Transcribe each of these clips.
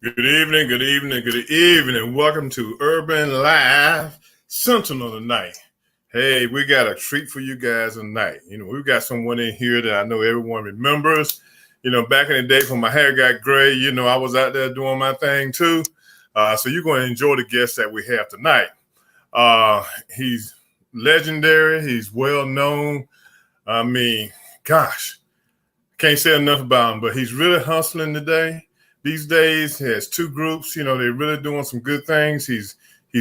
Good evening, good evening, good evening. Welcome to Urban Live Sentinel tonight. Hey, we got a treat for you guys tonight. We've got someone in here that I know everyone remembers. Back in the day when my hair got gray, I was out there doing my thing too. So you're going to enjoy the guest that we have tonight. He's legendary. He's well known. I mean, gosh, can't say enough about him, but he's really hustling today. These days, he has two groups. They're really doing some good things. He's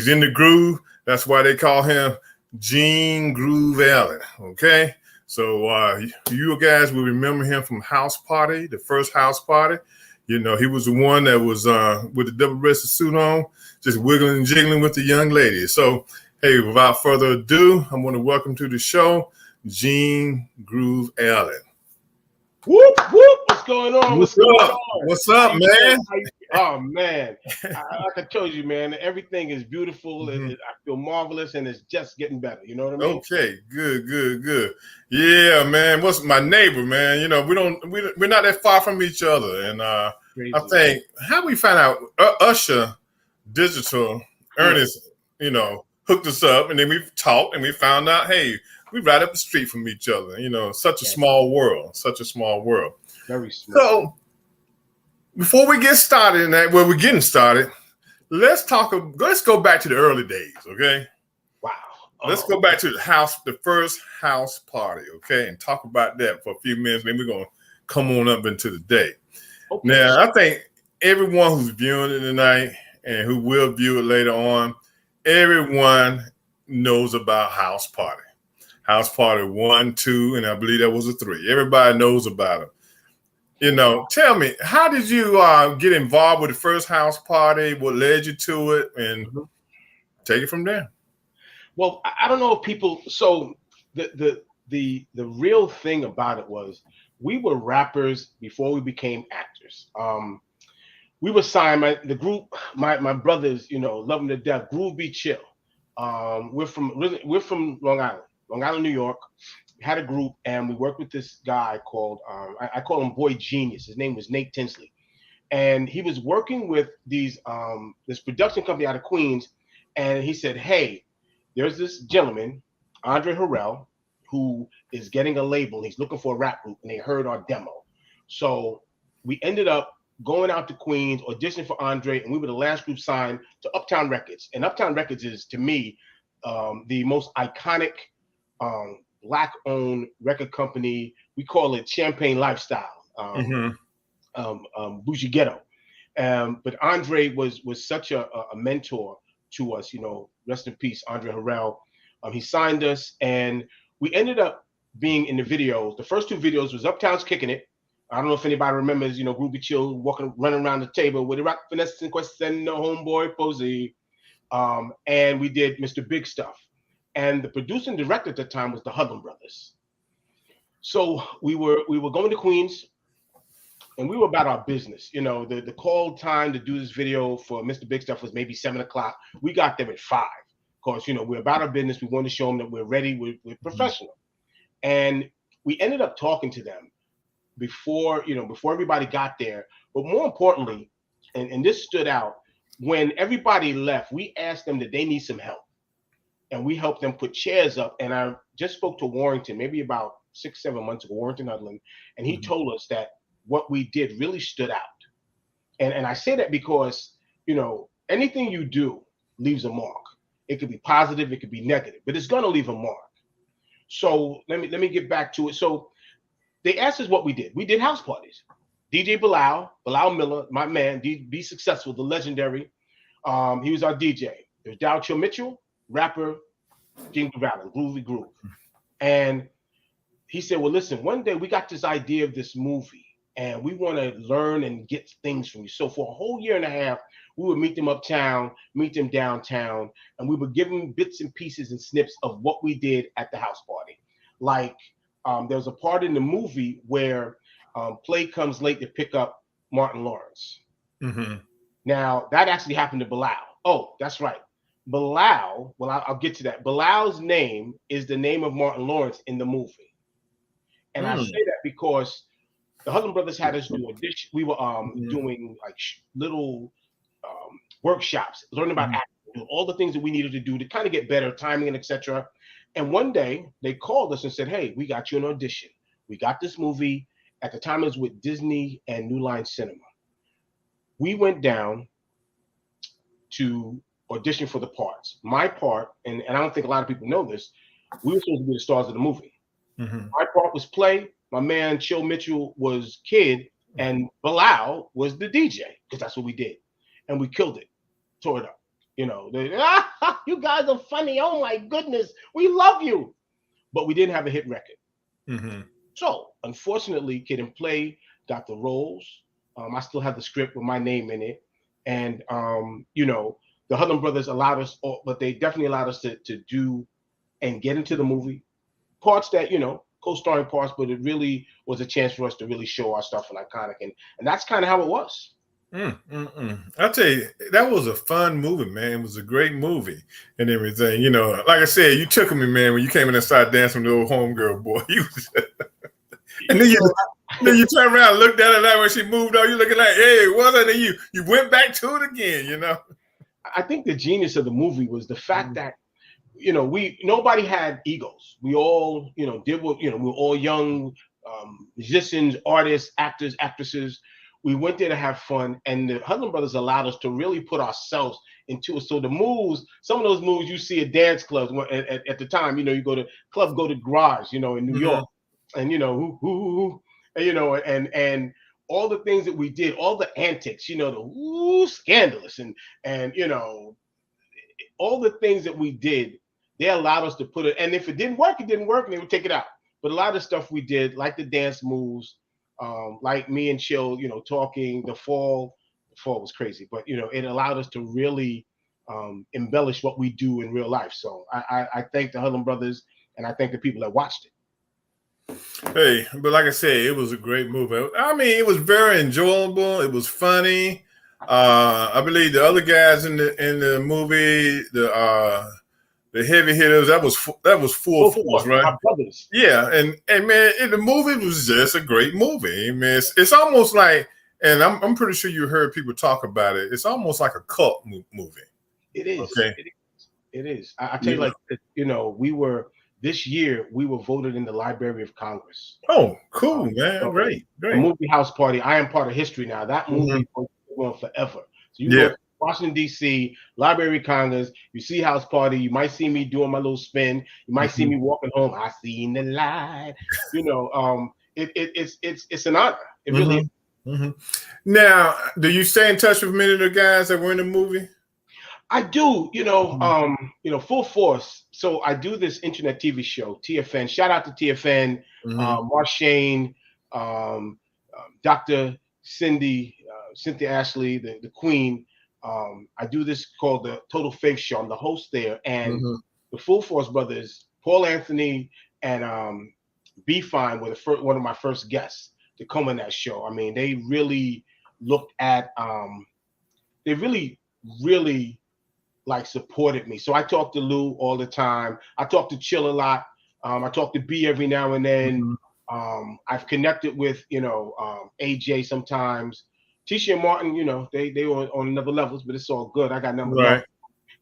in the groove. That's why they call him Gene Groove Allen. Okay, so you guys will remember him from House Party, the first House Party. He was the one that was with the double-breasted suit on, just wiggling and jiggling with the young ladies. So, hey, without further ado, I'm going to welcome to the show Gene Groove Allen. Whoop, whoop. What's going on? What's up? What's up, man? Oh, man. Like I told you, man, everything is beautiful. Mm-hmm. I feel marvelous, and it's just getting better. You know what I mean? Okay, good. Yeah, man. What's my neighbor, man? We're not that far from each other. And I think, how we find out, Usher Digital, Ernest, hooked us up, and then we talked, and we found out, hey, we right up the street from each other. Such a small world. Very small. So before we get started in that, we're getting started, let's go back to the early days, okay? Wow. Let's go back to the first house party, okay, and talk about that for a few minutes. Then we're gonna come on up into the day. Okay. Now, I think everyone who's viewing it tonight and who will view it later on, everyone knows about House Party. House Party 1, 2, and I believe that was a 3. Everybody knows about it. Tell me, how did you get involved with the first house party? What led you to it? And take it from there. Well, I don't know if people. So the real thing about it was we were rappers before we became actors. We were signed. The group, my brothers, love them to death. Groove Be Chill. We're from Long Island, New York. Had a group, and we worked with this guy called I call him Boy Genius. His name was Nate Tinsley, and he was working with this production company out of Queens. And he said, "Hey, there's this gentleman, Andre Harrell, who is getting a label. He's looking for a rap group, and they heard our demo. So we ended up going out to Queens, auditioning for Andre, and we were the last group signed to Uptown Records. And Uptown Records is, to me, the most iconic Black-owned record company. We call it Champagne Lifestyle, Bougie Ghetto. But Andre was such a mentor to us. Rest in peace, Andre Harrell. He signed us, and we ended up being in the videos. The first 2 videos was Uptown's Kicking It. I don't know if anybody remembers, Groovy Chill running around the table with the rock finesse and quest and the homeboy Posey. And we did Mr. Big Stuff. And the producer and director at the time was the Hudlin Brothers. So we were going to Queens, and we were about our business. The call time to do this video for Mr. Big Stuff was maybe 7 o'clock. We got there at 5, because we're about our business. We wanted to show them that we're ready, we're professional. And we ended up talking to them before everybody got there. But more importantly, and this stood out, when everybody left, we asked them that they need some help. And we helped them put chairs up. And I just spoke to Warrington, maybe about 6-7 months ago, Warrington Hudlin, and he told us that what we did really stood out. And I say that because, anything you do leaves a mark. It could be positive, it could be negative, but it's gonna leave a mark. So let me get back to it. So they asked us what we did. We did house parties. DJ Bilal Miller, my man, Be Successful, the legendary. He was our DJ. There's Dowchill Mitchell, rapper, Gene Groove Allen, Groovy Groove. And he said, well, listen, one day we got this idea of this movie, and we want to learn and get things from you. So for a whole year and a half, we would meet them uptown, meet them downtown, and we would give them bits and pieces and snips of what we did at the house party. Like there was a part in the movie where Play comes late to pick up Martin Lawrence. Mm-hmm. Now, that actually happened to Bilal. Oh, that's right. Bilal, well, I'll get to that. Bilal's name is the name of Martin Lawrence in the movie. And I say that because the Hudlin brothers had us do audition. We were doing like little workshops, learning about acting, all the things that we needed to do to kind of get better, timing and etc. And one day they called us and said, "Hey, we got you an audition. We got this movie." At the time, it was with Disney and New Line Cinema. We went down to audition for the parts. My part, and I don't think a lot of people know this, we were supposed to be the stars of the movie. Mm-hmm. My part was Play. My man Chill Mitchell was Kid, and Bilal was the DJ, because that's what we did. And we killed it, tore it up. You know, you guys are funny. Oh my goodness, we love you. But we didn't have a hit record. Mm-hmm. So, unfortunately, Kid and Play got the roles. I still have the script with my name in it. And, you know, the Hudlin brothers allowed us, but they definitely allowed us to do and get into the movie. Parts that, you know, co-starring parts, but it really was a chance for us to really show our stuff in Iconic. And that's kind of how it was. I'll tell you, that was a fun movie, man. It was a great movie and everything. You know, like I said, you took me, man, when you came in and started dancing with the old homegirl boy. And then you turn around and looked at her like when she moved on, you looking like, hey, what? And then you went back to it again, you know. I think the genius of the movie was the fact that, you know, nobody had egos. We all, you know, did what, you know, we were all young musicians, artists, actors, actresses. We went there to have fun, and the Hudlin brothers allowed us to really put ourselves into it. So the moves, some of those moves you see at dance clubs at the time, you know, you go to Garage, you know, in New York, and you know, and, you know, and all the things that we did, all the antics, you know, the scandalous, and you know, all the things that we did, they allowed us to put it. And if it didn't work, and they would take it out. But a lot of stuff we did, like the dance moves. Like me and Chill, you know, talking. The fall was crazy, but you know, it allowed us to really embellish what we do in real life. So I thank the Hudlin brothers, and I thank the people that watched it. Hey, but like I said, it was a great movie. I mean, it was very enjoyable. It was funny. I believe the other guys in the movie, the heavy hitters, that was full force, right? My brothers. Yeah, and man, the movie was just a great movie. I mean, it's almost like, and I'm pretty sure you heard people talk about it. It's almost like a cult movie. It is. Okay. It is. I tell you, like, you know, this year we were voted in the Library of Congress. Oh, cool, man! So great. The movie House Party. I am part of history now. That movie will go on forever. So you go to Washington, D.C., Library of Congress, you see House Party, you might see me doing my little spin, you might see me walking home, I seen the light. You know, it's an honor. It really is. Now, do you stay in touch with many of the guys that were in the movie? I do, you know, full force. So I do this internet TV show, TFN. Shout out to TFN, Marshane, Dr. Cynthia Ashley, the Queen. I do this called the Total Faith Show. I'm the host there, and the Full Force brothers, Paul Anthony and B Fine, were one of my first guests to come on that show. I mean, they really looked at, they really like supported me. So I talk to Lou all the time. I talk to Chill a lot. I talk to B every now and then. I've connected with, you know, AJ sometimes. Tisha and Martin, you know, they were on another levels, but it's all good. I got number one.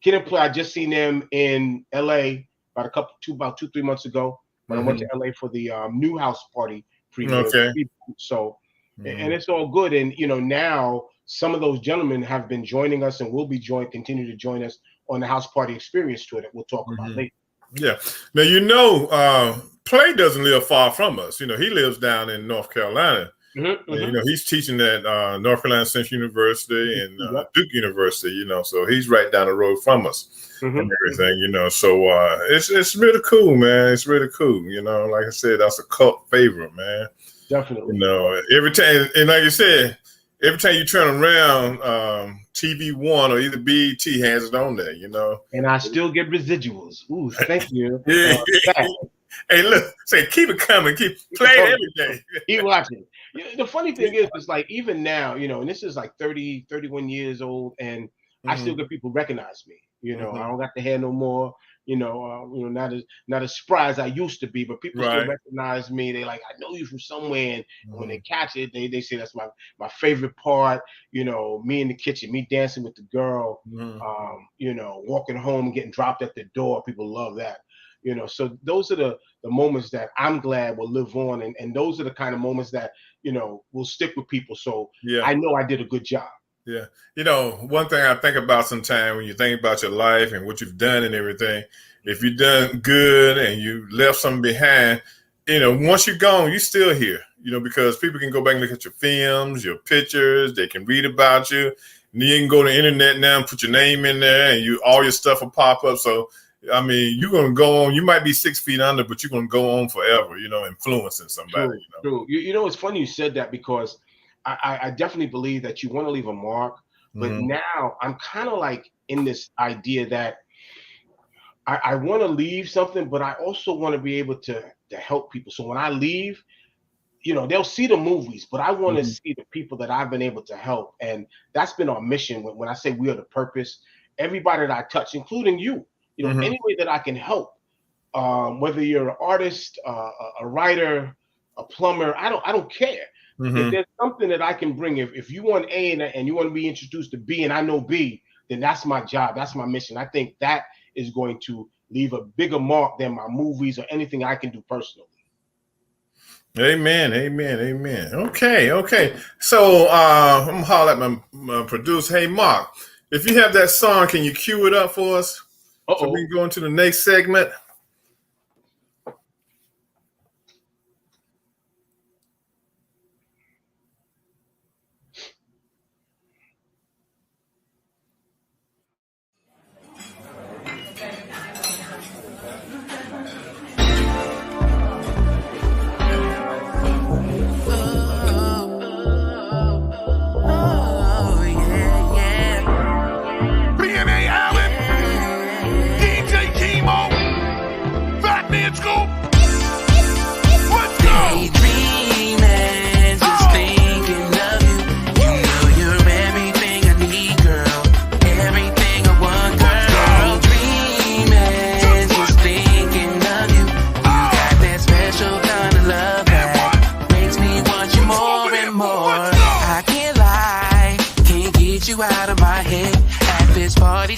Kid and Play, I just seen them in LA about 2-3 months ago when I went to LA for the new House Party premiere. So, and it's all good. And, you know, now some of those gentlemen have been joining us and will be continue to join us on the House Party Experience tour that we'll talk about later. Yeah. Now, you know, Play doesn't live far from us. You know, he lives down in North Carolina. You know, he's teaching at North Carolina Central University and Duke University, you know, so he's right down the road from us and everything, you know. So it's really cool, man. It's really cool. You know, like I said, that's a cult favorite, man. Definitely. You know, every time, and like you said, every time you turn around, TV One or either BET has it on there, you know. And I still get residuals. Ooh, thank you. Hey, look, say keep it coming, keep playing every day. Keep watching. The funny thing is, it's like even now, and this is like 30, 31 years old, and I still get people recognize me. I don't got the hair no more. Not as spry as I used to be, but people still recognize me. They like, I know you from somewhere, and when they catch it, they say that's my favorite part. Me in the kitchen, me dancing with the girl, walking home and getting dropped at the door. People love that. So those are the moments that I'm glad will live on, and those are the kind of moments that will stick with people. So I know I did a good job. Yeah. One thing I think about sometimes when you think about your life and what you've done and everything, if you've done good and you left something behind, once you're gone, you're still here, because people can go back and look at your films, your pictures, they can read about you. And you can go to the internet now and put your name in there and all your stuff will pop up. So, I mean, you're going to go on. You might be 6 feet under, but you're going to go on forever, influencing somebody. True. It's funny you said that because I definitely believe that you want to leave a mark, but now I'm kind of like in this idea that I want to leave something, but I also want to be able to help people. So when I leave, they'll see the movies, but I want to see the people that I've been able to help. And that's been our mission. When I say we are the purpose, everybody that I touch, including you, any way that I can help, whether you're an artist, a writer, a plumber, I don't care. If there's something that I can bring, if you want A and you want to be introduced to B and I know B, then that's my job. That's my mission. I think that is going to leave a bigger mark than my movies or anything I can do personally. Amen. Okay. So I'm going to holler at my producer. Hey, Mark, if you have that song, can you cue it up for us? So we can go into the next segment.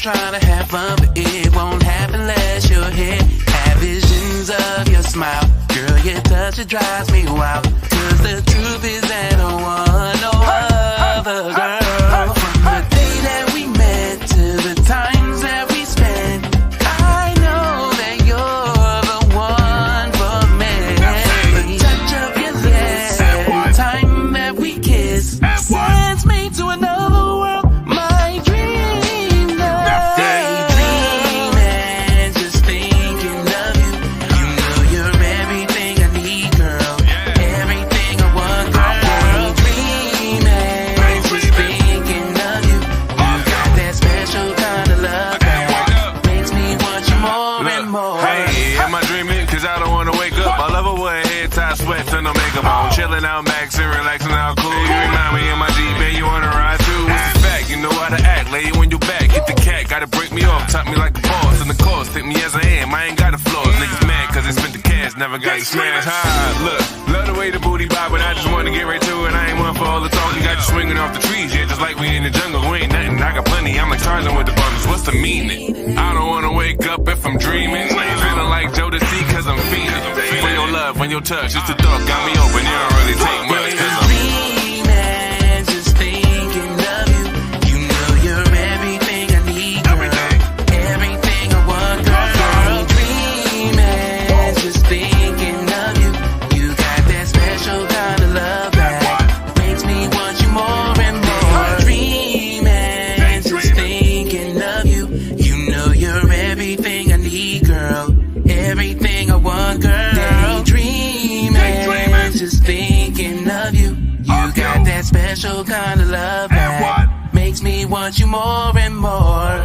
Trying to have fun, but it won't happen unless you're here. Have visions of your smile, girl, your touch, it drives me wild. Cause the truth is that I want no other girl. From the day that we met to the times that we spent, I know that you're the one for me. The touch of your lips, every time that we kiss, sends me to another world. My dream. Chilling out, maxing, relaxing out, cool. You remind me of my G, man, you wanna ride too? What's the fact? You know how to act, lay you on your back. Hit the cat, gotta break me off, top me like a boss. And the course, take me as I am, I ain't got a flaws. Niggas mad cause they spent the cash, never got to smash. Look, love the way the booty vibe, but I just wanna get right to it. I ain't one for all the talk, you got you swinging off the trees. Yeah, just like we in the jungle, we ain't nothing. I got plenty, I'm like Tarzan with the bundles. What's the meaning? I don't wanna wake up if I'm dreaming. Feeling like Joe to see cause I'm fiending. For your love, when your touch, it's the thought got me open, you don't really take much. Dreaming, just thinking of you. You know you're everything I need, girl. Everything I want, girl. Dreaming, just thinking of you. You got that special kind of love that makes me want you more and more. Dreaming, just thinking of you. You know you're everything I need, girl. Everything I want, girl. Daydreaming, just thinking of you. You got that special kind of love that makes me want you more and more.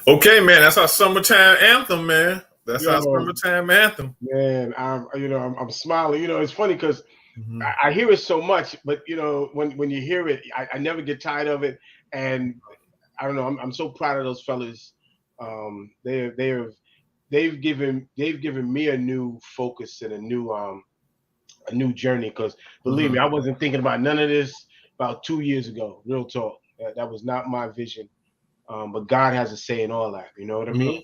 Okay, man, that's our summertime anthem, man. That's our Yo, summertime anthem. man, I'm smiling. It's funny because Mhm. I hear it so much, but when you hear it, I never get tired of it, and I don't know. I'm so proud of those fellas. They've given me a new focus and a new journey. Because believe me, Mhm. I wasn't thinking about none of this about 2 years ago. Real talk. That was not my vision. But God has a say in all that. You know what I Mhm. mean?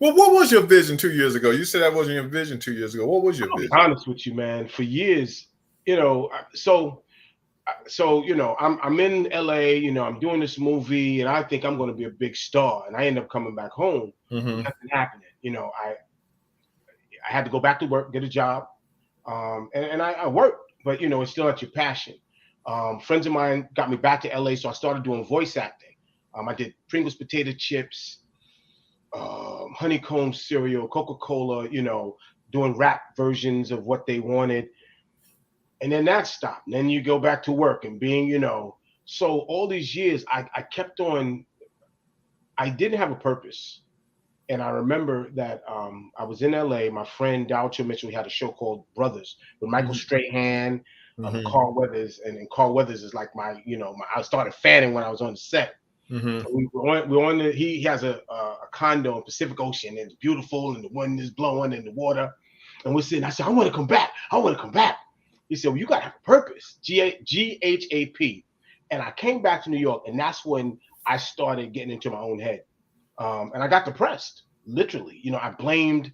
Well, what was your vision 2 years ago? You said that wasn't your vision 2 years ago. What was your I'll be vision? honest with you, man. For years, I'm in LA. I'm doing this movie, and I think I'm going to be a big star. And I end up coming back home, and Mhm. nothing happening. I had to go back to work, get a job, and I worked, but it's still not your passion. Friends of mine got me back to LA, so I started doing voice acting. I did Pringles potato chips, honeycomb cereal, Coca-Cola, doing rap versions of what they wanted. And then that stopped. And then you go back to work and so all these years I kept on, I didn't have a purpose. And I remember that I was in LA. My friend Dalcho Mitchell, he had a show called Brothers with Michael Mhm. Strahan, Mhm. Carl Weathers, and Carl Weathers is like I started fanning when I was on the set. Mhm. We're on he has a condo in Pacific Ocean, and it's beautiful, and the wind is blowing, and the water, and we're sitting. I said, I want to come back. I want to come back. He said, well, you got to have a purpose. GHAP. And I came back to New York, and that's when I started getting into my own head, and I got depressed. Literally, I blamed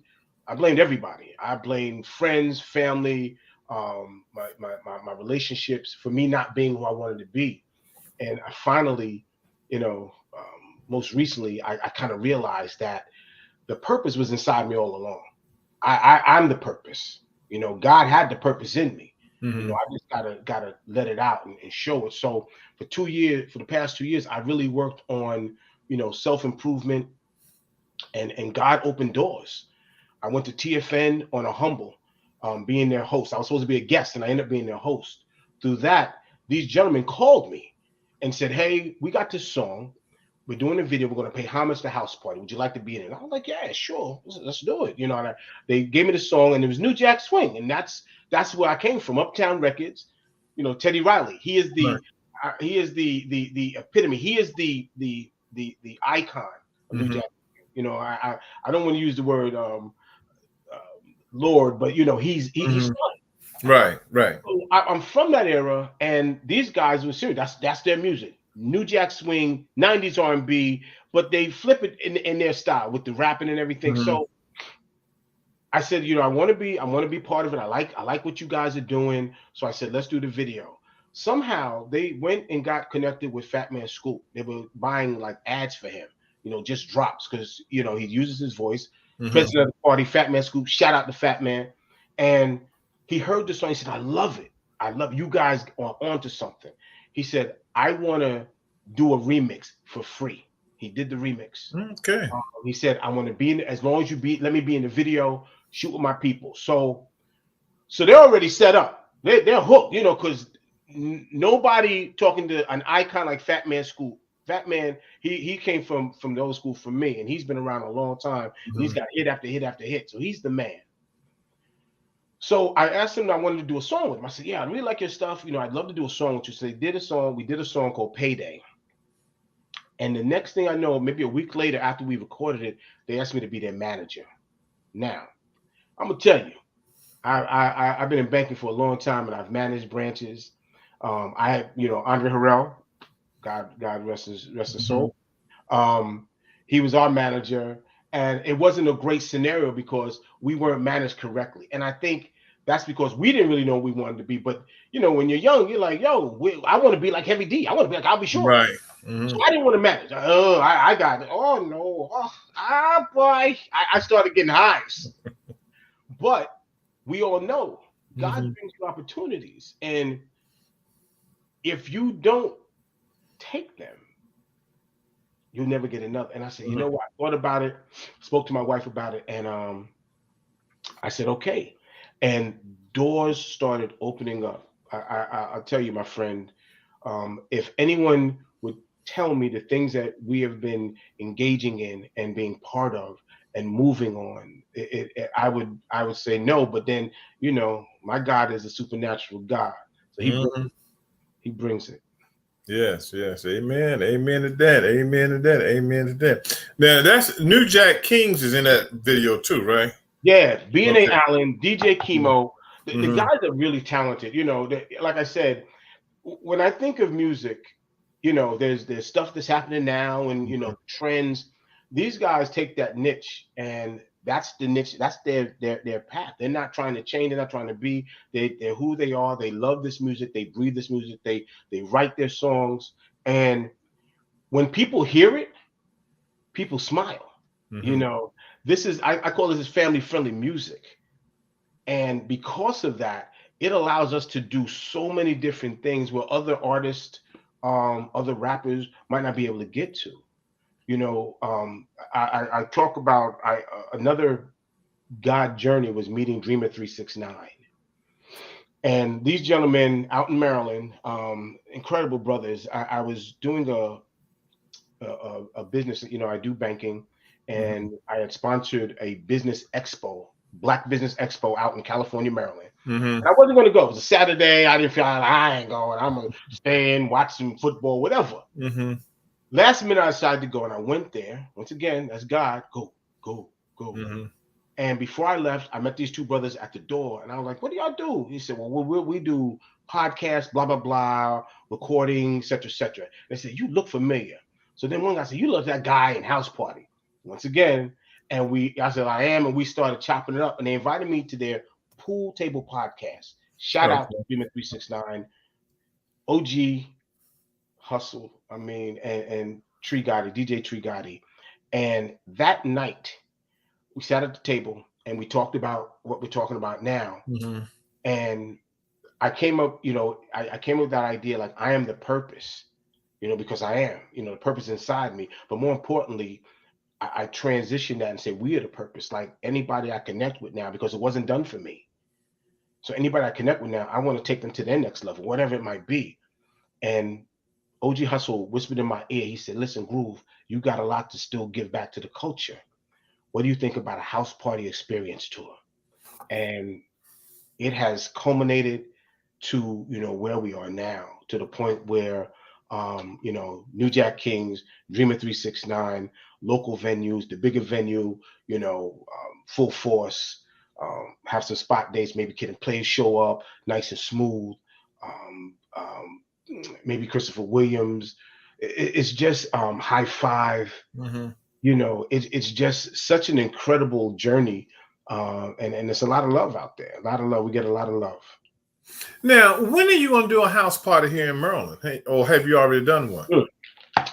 everybody. I blamed friends, family, my relationships for me not being who I wanted to be. And I finally, most recently, I kind of realized that the purpose was inside me all along. I'm the purpose. God had the purpose in me. Mhm. I just gotta let it out and show it. So for the past 2 years, I really worked on self improvement, and God opened doors. I went to TFN on a humble, being their host. I was supposed to be a guest, and I ended up being their host. Through that, these gentlemen called me and said, "Hey, we got this song. We're doing a video. We're going to pay homage to House Party. Would you like to be in it?" I was like, "Yeah, sure. Let's do it." And they gave me the song, and it was New Jack Swing, and that's where I came from. Uptown Records. Teddy Riley. He is Right. the epitome. He is the icon of New Mhm. Jack. I don't want to use the word uh, Lord, but he's Mhm. Right. Right. I'm from that era, and these guys were serious. That's their music. New Jack Swing, '90s R&B, but they flip it in their style with the rapping and everything. Mhm. So I said, I want to be part of it. I like what you guys are doing. So I said, let's do the video. Somehow they went and got connected with Fat Man Scoop. They were buying like ads for him, just drops because he uses his voice. Mhm. President of the party, Fat Man Scoop. Shout out to Fat Man. And he heard the song. He said, I love it. I love you guys are onto something. He said, I want to do a remix for free. He did the remix. Okay. He said, I want to be in as long as let me be in the video, shoot with my people. So they're already set up. They're hooked, because nobody talking to an icon like Fat Man Scoop. Fat Man, he came from the old school from me, and he's been around a long time. And he's Mhm. got hit after hit after hit. So he's the man. So I asked him, I wanted to do a song with him. I said, yeah, I really like your stuff. I'd love to do a song with you. So they did a song. We did a song called Payday. And the next thing I know, maybe a week later after we recorded it, they asked me to be their manager. Now, I'm gonna tell you, I've been in banking for a long time, and I've managed branches. I had, Andre Harrell, God rest his Mhm. soul. Um, he was our manager, and it wasn't a great scenario because we weren't managed correctly. And I think that's because we didn't really know what we wanted to be. But when you're young, you're like, yo, I want to be like Heavy D. I want to be like I'll Be Sure. Right. So Mhm. I didn't want to manage. Oh, I got it. Oh no. Boy. I started getting hives. But we all know God Mhm. brings you opportunities. And if you don't take them, you'll never get another. And I said, you Mhm. know what? I thought about it, spoke to my wife about it, and I said, okay. And doors started opening up. I'll tell you, my friend, if anyone would tell me the things that we have been engaging in and being part of and moving on, I would say no. But then, my God is a supernatural God, so Mhm. he brings it. Yes, yes. Amen. Amen to that. Amen to that. Amen to that. Now that's New Jack Kings is in that video too, right? Yeah, B&A Okay. Allen, DJ Chemo, the Mm-hmm. guys are really talented. Like I said, when I think of music, there's stuff that's happening now, and trends. These guys take that niche, and that's the niche. That's their path. They're not trying to change. They're not trying to be. They're who they are. They love this music. They breathe this music. They write their songs, and when people hear it, people smile. You Mm-hmm. know, this is I call this family friendly music. And because of that, it allows us to do so many different things where other artists, other rappers might not be able to get to. I talk about another God journey was meeting Dreamer 369. And these gentlemen out in Maryland, incredible brothers. I was doing a business, I do banking, Mm-hmm. and I had sponsored a business expo, Black Business Expo out in California, Maryland. Mm-hmm. And I wasn't going to go. It was a Saturday. I didn't feel like I ain't going. I'm going to stay in, watch some football, whatever. Mm-hmm. Last minute, I decided to go, and I went there. Once again, that's God. Go, go, go. Mm-hmm. And before I left, I met these two brothers at the door, and I was like, "What do y'all do?" He said, "Well, we do podcasts, blah blah blah, recording, etc. etc." They said, "You look familiar." So then one guy said, "You look that guy in House Party." Once again, and I said, "I am," and we started chopping it up, and they invited me to their pool table podcast. Shout out to Okay. Dreamer 369, OG Hustle. I mean, and Tree Gotti, DJ Tree Gotti, and that night we sat at the table and we talked about what we're talking about now. Mm-hmm. And I came up, I came up with that idea like I am the purpose, because I am, the purpose inside me. But more importantly, I transitioned that and say we are the purpose. Like anybody I connect with now, because it wasn't done for me. So anybody I connect with now, I want to take them to their next level, whatever it might be. And OG Hustle whispered in my ear. He said, "Listen, Groove, you got a lot to still give back to the culture. What do you think about a house party experience tour?" And it has culminated to where we are now, to the point where New Jack Kings, Dreamer 369, local venues, the bigger venue, full force, have some spot dates, maybe Kid and Play show up nice and smooth, um, um, maybe Christopher Williams. It's just High Five. Mm-hmm. It's just such an incredible journey, and it's a lot of love out there. A lot of love. We get a lot of love. Now, when are you going to do a house party here in Maryland? Hey, or have you already done one?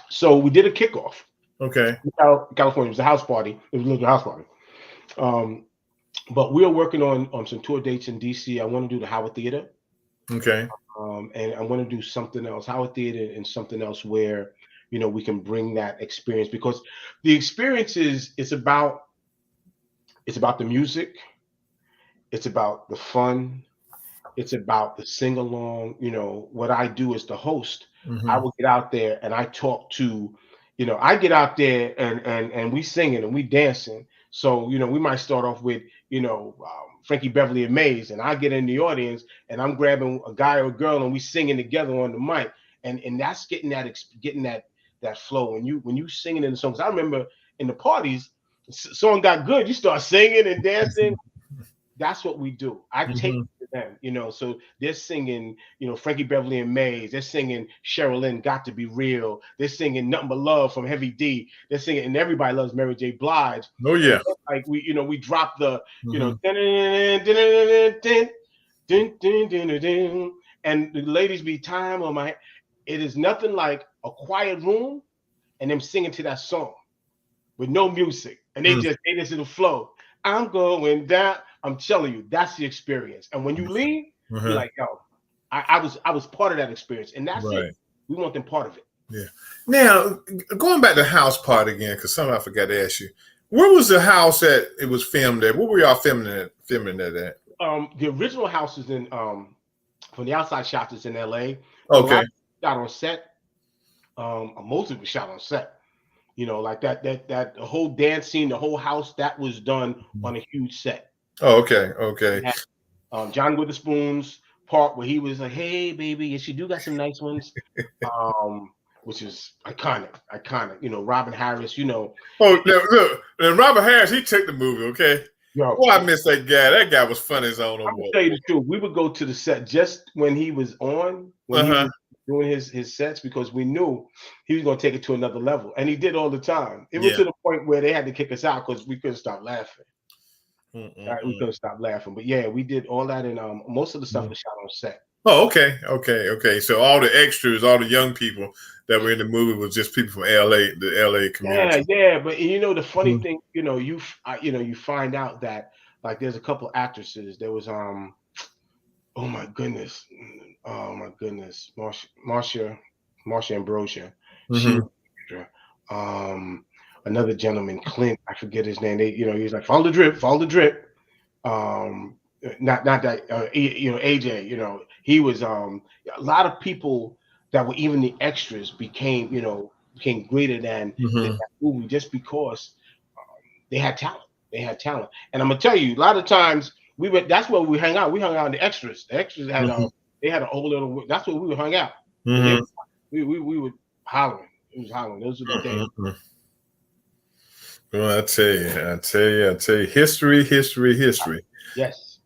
So we did a kickoff. Okay. California, it was a house party. It was a little house party. But we are working on some tour dates in DC. I want to do the Howard Theater. Okay. And I want to do something else, Howard Theater, and something else where we can bring that experience, because the experience it's about the music, it's about the fun, it's about the sing along. What I do as the host, Mm-hmm. I will get out there and I talk to, I get out there and we singing and we dancing. So we might start off with Frankie Beverly and Mays, and I get in the audience and I'm grabbing a guy or a girl and we singing together on the mic, and that's getting that flow. When you singing in the songs, I remember in the parties, song got good, you start singing and dancing. That's what we do. I take it to them, so they're singing, Frankie Beverly and Mays. They're singing Cheryl Lynn, Got to Be Real. They're singing Nothing But Love from Heavy D. They're singing, and everybody loves Mary J. Blige. Oh yeah. And like we drop the, and the ladies be time on my. It is nothing like a quiet room, and them singing to that song with no music, and they just in the flow. I'm going down. I'm telling you, that's the experience. And when you leave, you're like, yo, I was part of that experience, and that's it. We want them part of it. Yeah. Now, going back to house party again, because something I forgot to ask you. Where was the house that it was filmed at? Where were y'all filming that at? The original house is in from the outside shots is in LA. Okay. Shot on set. Most of it was shot on set. You know, like that the whole dance scene, the whole house, that was done on a huge set. Oh, okay, okay. John Witherspoon's part where he was like, "Hey, baby, yes, you do got some nice ones," which is iconic. You know, Robin Harris. You know, Oh, look, and Robert Harris, he took the movie. Okay. yo, Oh, I miss that guy. That guy was funny as all no I'm gonna more. tell you the truth. We would go to the set just when he was on, when he was doing his sets, because we knew he was gonna take it to another level, and he did all the time. It was to the point where they had to kick us out because we couldn't stop laughing. We couldn't stop laughing. But yeah, we did all that, and most of the stuff was shot on set. Oh, okay. So all the extras, all the young people that were in the movie was just people from LA, the LA community. Yeah. But you know, the funny thing, you know, you find out that like there's a couple actresses. There was oh my goodness, Marsha Ambrosia. She was, another gentleman, Clint, I forget his name. They, you know, he was like, follow the drip. Not that you know, AJ, you know, he was a lot of people that were even the extras became greater than that movie just because they had talent. And I'm gonna tell you, a lot of times that's where we hang out. We hung out in the extras. The extras had they had a whole little, that's where we would hang out. We would hollering. It was hollering. Those were the days. Well, I tell you, history. Yes.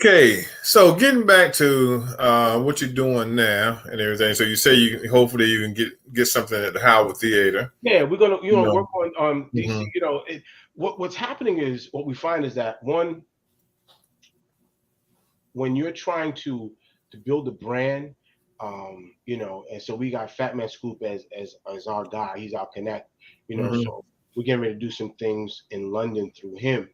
Okay, so getting back to what you're doing now and everything. So you say hopefully you can get something at the Howard Theater. Yeah, we're gonna work on DC. You know, what's happening is, what we find is that one, when you're trying to build a brand, you know, and so we got Fat Man Scoop as our guy. He's our connect. You know, so we're getting ready to do some things in London through him,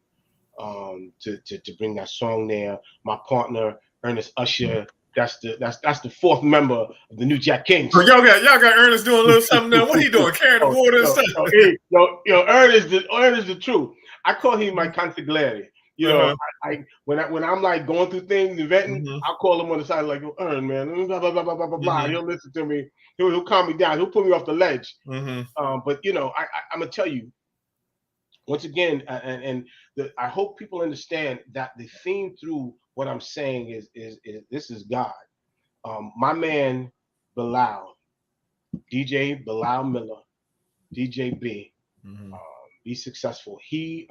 to bring that song there. My partner Ernest Usher, that's the fourth member of the New Jack Kings. So y'all got Ernest doing a little something now. What he doing? Carrying the water and stuff. Ernest the truth. I call him my consigliere. You know, when I'm like going through things, inventing, I'll call him on the side like, Ern, man, blah, blah, blah, blah, blah, blah. He'll listen to me. He'll calm me down. He'll put me off the ledge. But you know, I'm gonna tell you, once again, I hope people understand that the theme through what I'm saying is this is God. My man Bilal, DJ Bilal Miller, DJ B, be successful. He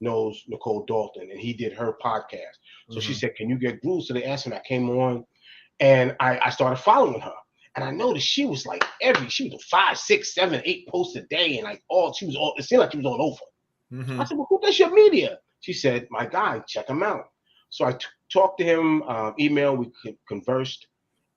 knows Nicole Dalton, and he did her podcast. So she said, "Can you get grooves?" So they asked me. I came on, and I started following her. And I noticed she was like she was 5, 6, 7, 8 posts a day, and like it seemed like she was all over. I said, "Well, who does your media?" She said, "My guy, check him out." So I talked to him, email, we conversed,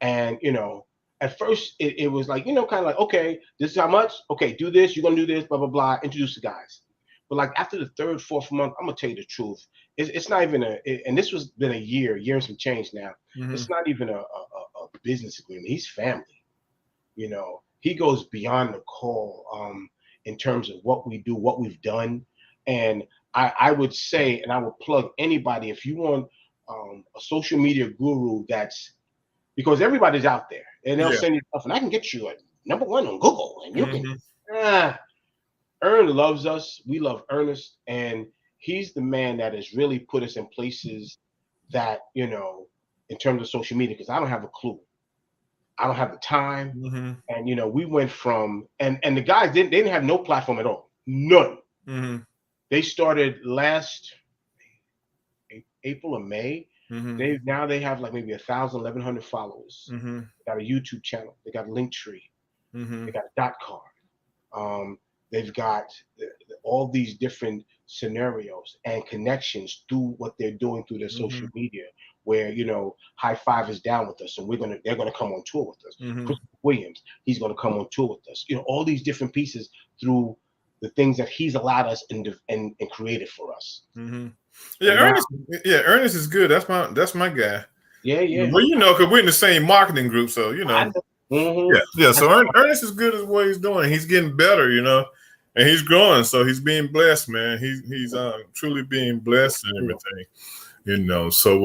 and you know, at first it was like, you know, kind of like, okay, this is how much, okay, do this, you're gonna do this, blah blah blah, introduce the guys. But like after the 3rd, 4th month, I'm gonna tell you the truth. It's not even and this was been a year and some change now. It's not even a business agreement. He's family. You know, he goes beyond the call in terms of what we do, what we've done. And I would say, and I would plug anybody, if you want a social media guru, because everybody's out there and they'll send you stuff, and I can get you at #1 on Google, and you can. Ern loves us. We love Ernest, and he's the man that has really put us in places that, you know, in terms of social media, because I don't have a clue. I don't have the time. And, you know, we went from, and the guys they didn't have no platform at all. None. They started last April or May. They have like maybe 1,000, 1,100 followers. They got a YouTube channel. They got a Linktree. They got a .card. They've got all these different scenarios and connections through what they're doing through their social media, where, you know, High Five is down with us, and they're gonna come on tour with us. Chris Williams, he's gonna come on tour with us. You know, all these different pieces through the things that he's allowed us and created for us. Ernest is good. That's my guy. Yeah. Well, you know, because we're in the same marketing group, so you know. So Ernest is good at what he's doing. He's getting better, you know, and he's growing. So he's being blessed, man. He's truly being blessed and everything, you know. So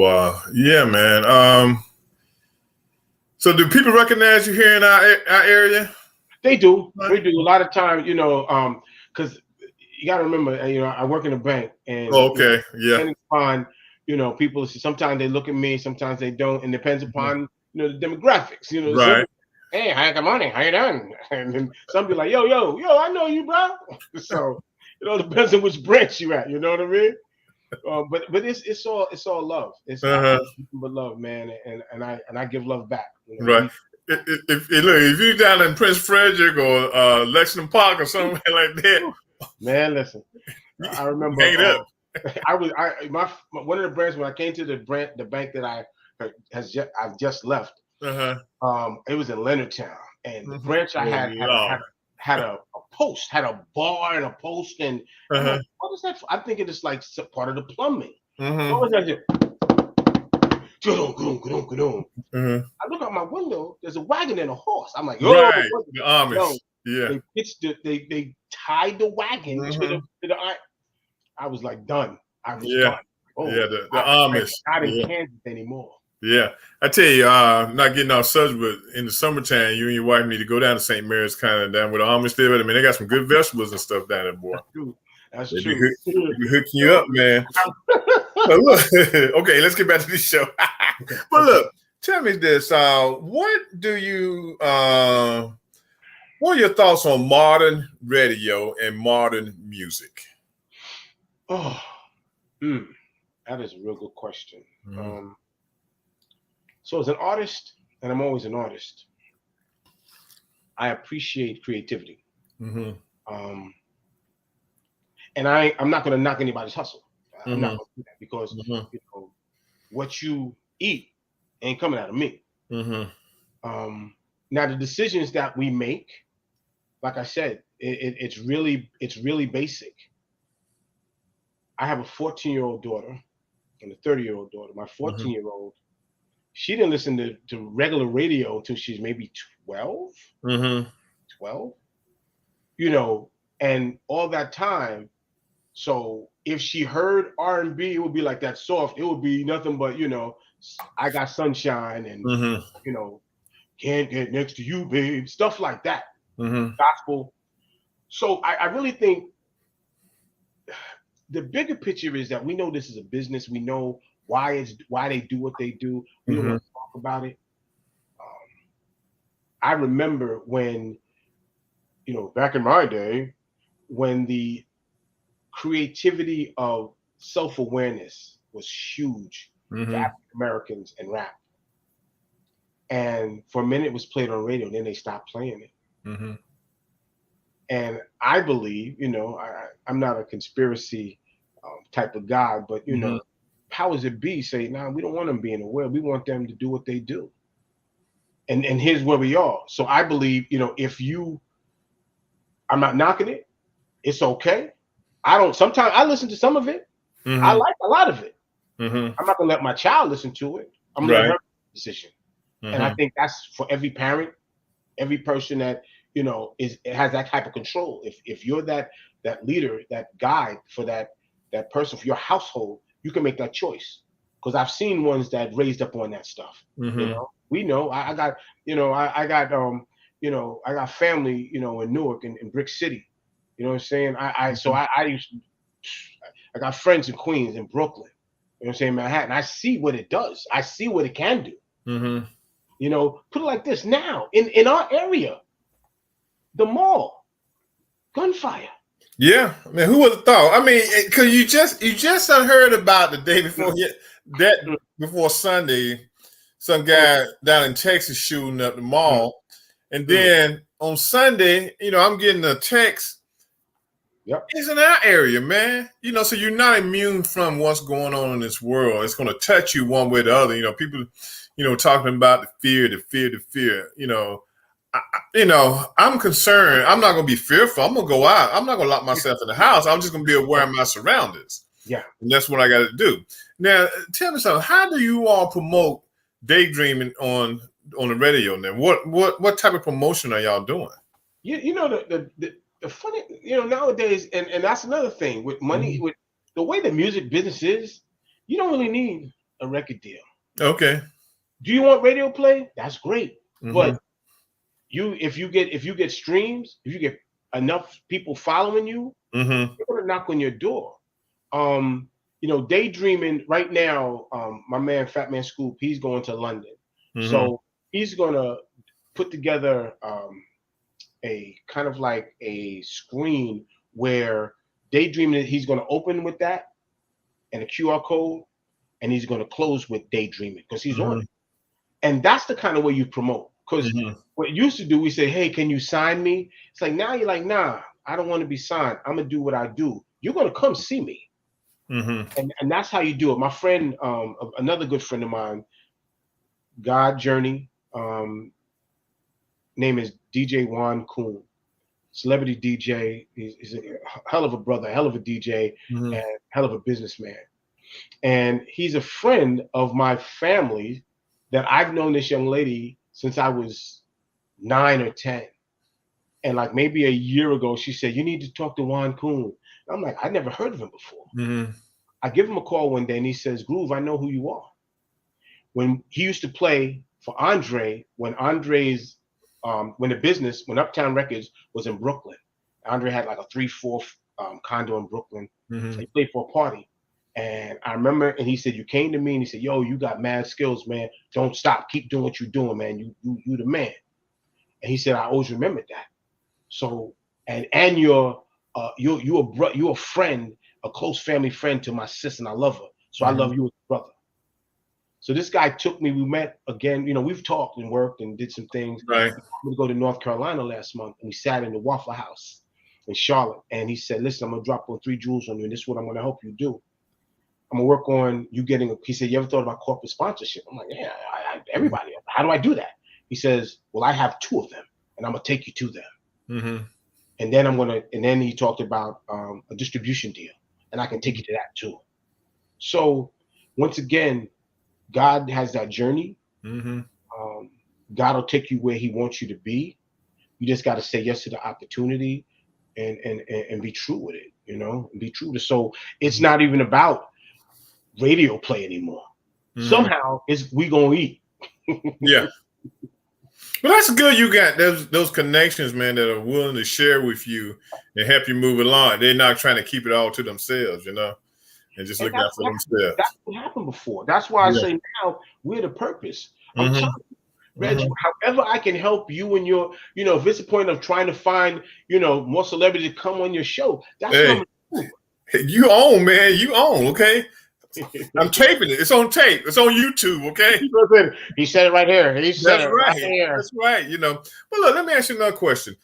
yeah, man. So do people recognize you here in our area? They do. They do. A lot of times, because you got to remember, I work in a bank, and Oh, okay. Yeah. depending upon, people. Sometimes they look at me, sometimes they don't, and depends upon the demographics. Right. Hey, good morning. How you doing? And then some be like, yo, I know you, bro. So it depends on which branch you at. You know what I mean? But it's all love. It's nothing but love, man. And I give love back. Right. If you're down in Prince Frederick or Lexington Park or something like that, man, listen. I remember. Hang it up. One of the branches when I came to the bank that I've just left. Uh-huh. It was in Leonardtown, and the branch I had a post, had a bar and a post, and I'm like, what is that for? I'm thinking it's like part of the plumbing. What was that? I look out my window. There's a wagon and a horse. I'm like, right, the Amish. Yeah. They tied the wagon to the. I was like done. I was done. Oh, yeah, the Amish. Not in Kansas anymore. Yeah, I tell you, not getting off subject, but in the summertime, you and your wife need to go down to St. Mary's, kind of down where the Amish live. I mean, they got some good vegetables and stuff down there, boy. That's true. They be hooking you up, man. But look, okay, let's get back to the show. But look, tell me this: what are your thoughts on modern radio and modern music? Oh, that is a real good question. So as an artist, and I'm always an artist, I appreciate creativity. And I'm not going to knock anybody's hustle. I'm not going to do that because what you eat ain't coming out of me. Now the decisions that we make, like I said, it's really basic. I have a 14-year-old daughter and a 30-year-old daughter. My 14-year-old, she didn't listen to regular radio until she's maybe 12. 12. And all that time. So if she heard R&B, it would be like that soft. It would be nothing but, I got sunshine and, can't get next to you, babe. Stuff like that. Gospel. So I really think the bigger picture is that we know this is a business. We know why they do what they do. We don't want to talk about it. I remember when, back in my day, when the creativity of self-awareness was huge for African Americans in rap. And for a minute it was played on radio, then they stopped playing it. And I believe, I'm not a conspiracy type of guy, but powers that be say, nah, we don't want them being aware. We want them to do what they do. And here's where we are. So I believe, I'm not knocking it. It's okay. Sometimes I listen to some of it. I like a lot of it. I'm not gonna let my child listen to it. I'm gonna let her make a decision. And I think that's for every parent, every person that, has that type of control. If you're that leader, that guide for that person, for your household, you can make that choice. Because I've seen ones that raised up on that stuff. We know I got I got family, in Newark and in Brick City. You know what I'm saying? I got friends in Queens and Brooklyn. You know what I'm saying? Manhattan. I see what it does. I see what it can do. Put it like this now in our area, the mall, gunfire. Yeah, man, who would have thought? I mean, because you just heard about the day before before Sunday, some guy down in Texas shooting up the mall, and then on Sunday, I'm getting a text. It's in our area, man. So you're not immune from what's going on in this world. It's going to touch you one way or the other. People, talking about the fear. I'm concerned. I'm not going to be fearful. I'm going to go out. I'm not going to lock myself in the house. I'm just going to be aware of my surroundings. Yeah. And that's what I got to do. Now, tell me something. How do you all promote daydreaming on the radio now? What type of promotion are y'all doing? The funny, nowadays, and that's another thing with money, with the way the music business is, you don't really need a record deal. Okay. Do you want radio play? That's great. But if you get streams, if you get enough people following you, Mm-hmm. they're gonna knock on your door. Daydreaming right now. My man Fat Man Scoop, he's going to London, Mm-hmm. so he's gonna put together a kind of like a screen where Daydreaming. He's gonna open with that and a QR code, and he's gonna close with Daydreaming because he's on Mm-hmm. it. And that's the kind of way you promote. Because Mm-hmm. what it used to do, we say, hey, can you sign me? It's like now you're like, nah, I don't want to be signed. I'm gonna do what I do. You're gonna come see me. Mm-hmm. And that's how you do it. My friend, another good friend of mine, God Journey, name is DJ Juan Kuhn, celebrity DJ. He's a hell of a brother, hell of a DJ, Mm-hmm. and hell of a businessman. And he's a friend of my family that I've known this young lady since I was 9 or 10. And like maybe a year ago, she said, you need to talk to Juan Kuhn. I'm like, I never heard of him before. Mm-hmm. I give him a call one day and he says, Groove, I know who you are. When he used to play for Andre, when when Uptown Records was in Brooklyn, Andre had like a 3-4 condo in Brooklyn. Mm-hmm. He played for a party. And I remember, and he said, you came to me and he said, yo, you got mad skills, man. Don't stop. Keep doing what you're doing, man. You the man. And he said, I always remembered that. So, and you're a friend, a close family friend to my sister, and I love her. So Mm-hmm. I love you as a brother. So this guy took me, we met again, we've talked and worked and did some things. Right. He told me to go to North Carolina last month and we sat in the Waffle House in Charlotte. And he said, listen, I'm going to drop on 3 jewels on you and this is what I'm going to help you do. I'm going to work on you he said, you ever thought about corporate sponsorship? I'm like, yeah, everybody. How do I do that? He says, well, I have 2 of them and I'm going to take you to them. Mm-hmm. And then he talked about a distribution deal and I can take you to that too. So once again, God has that journey. Mm-hmm. God will take you where he wants you to be. You just got to say yes to the opportunity and be true with it, and be true to. So it's not even about radio play anymore. Mm-hmm. Somehow we gonna eat. Yeah. Well, that's good. You got those connections, man, that are willing to share with you and help you move along. They're not trying to keep it all to themselves, and just look out for themselves. That's what happened before. That's why I say now we're the purpose. I'm telling you, Reggie, however I can help you and your, if it's a point of trying to find, more celebrity to come on your show, that's what I'm doing. You own, man. You own, okay? I'm taping it. It's on tape. It's on YouTube, okay? He said it right here. He said it right here. That's right. But look, let me ask you another question.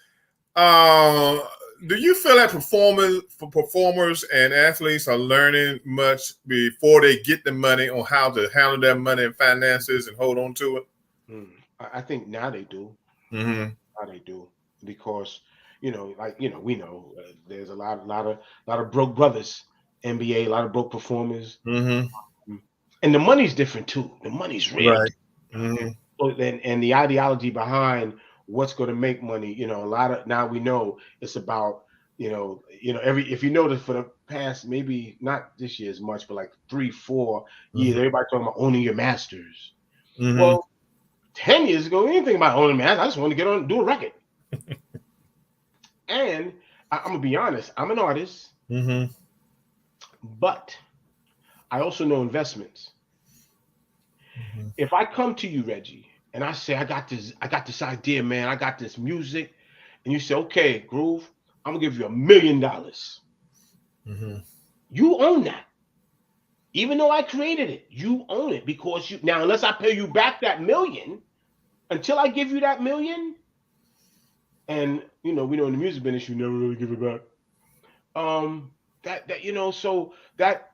Do you feel that performers and athletes are learning much before they get the money on how to handle their money and finances and hold on to it? I think now they do. Mm-hmm. Now they do because we know there's a lot of broke brothers, NBA, a lot of broke performers, and the money's different too. The money's real. Right. Mm-hmm. And the ideology behind what's going to make money, a lot of now we know it's about if you notice for the past maybe not this year as much, but like 3-4 years, everybody talking about owning your masters. Mm-hmm. Well, 10 years ago, we didn't think about owning masters. I just wanted to get on and do a record. And I'm gonna be honest, I'm an artist, but I also know investments. If I come to you, Reggie, and I say I got this idea, man, I got this music, and you say, okay, Groove, I'm gonna give you $1 million. You own that. Even though I created it, you own it because now unless I pay you back that $1 million, until I give you that $1 million, and we know in the music business you never really give it back. So that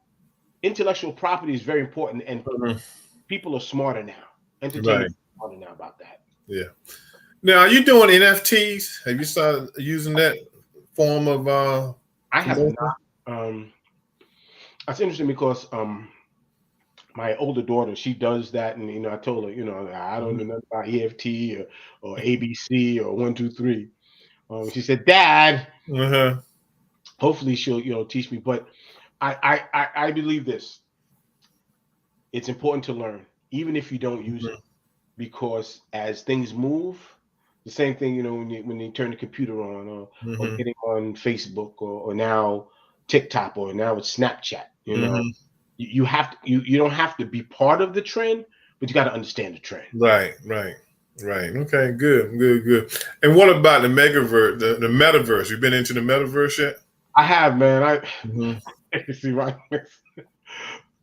intellectual property is very important, and people are smarter now. Entertainment is smarter now about that. Yeah. Now, are you doing NFTs? Have you started using that form of? I have not. That's interesting because my older daughter, she does that, and I told her, I don't know nothing about EFT or ABC or 1, 2, 3. She said, Dad, hopefully she'll teach me. But I believe this. It's important to learn, even if you don't use it, because as things move, The same thing, you know, when you turn the computer on, or getting on Facebook, or now TikTok, or now it's Snapchat. You know, you have to, you don't have to be part of the trend, but you got to understand the trend. Right. Okay, good. And what about the megaverse, the metaverse? You been into the metaverse yet? I have, man. See, right.